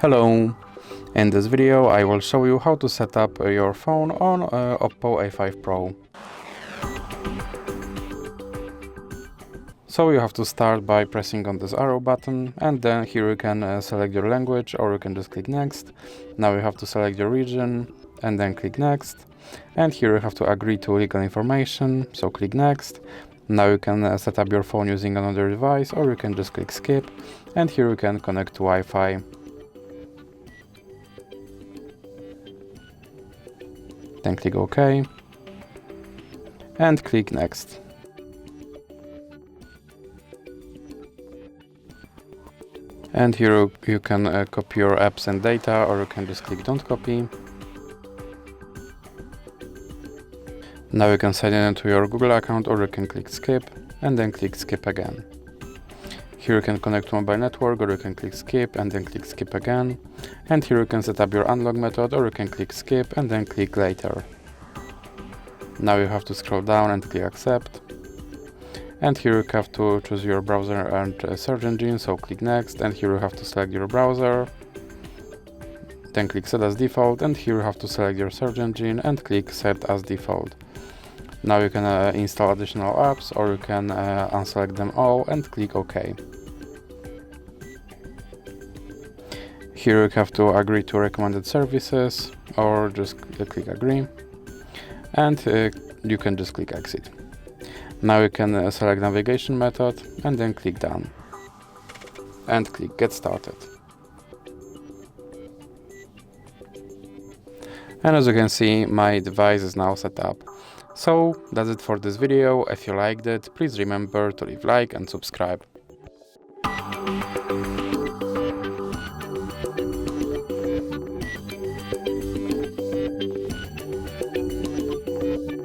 Hello! In this video I will show you how to set up your phone on OPPO A5 Pro. So you have to start by pressing on this arrow button, and then here you can select your language, or you can just click next. Now you have to select your region and then click next, and here you have to agree to legal information, so click next. Now you can set up your phone using another device, or you can just click skip, and here you can connect to Wi-Fi. Then click OK and click next. And here you can copy your apps and data, or you can just click don't copy. Now you can sign in to your Google account, or you can click skip and then click skip again. Here you can connect to mobile network, or you can click skip and then click skip again. And here you can set up your unlock method, or you can click skip and then click later. Now you have to scroll down and click accept. And here you have to choose your browser and search engine, so click next, and here you have to select your browser. Then click set as default, and here you have to select your search engine and click set as default. Now you can install additional apps, or you can unselect them all and click OK. Here you have to agree to recommended services, or just click agree, and you can just click exit. Now you can select navigation method and then click done and click get started. And as you can see, my device is now set up. So that's it for this video. If you liked it, please remember to leave a like and subscribe.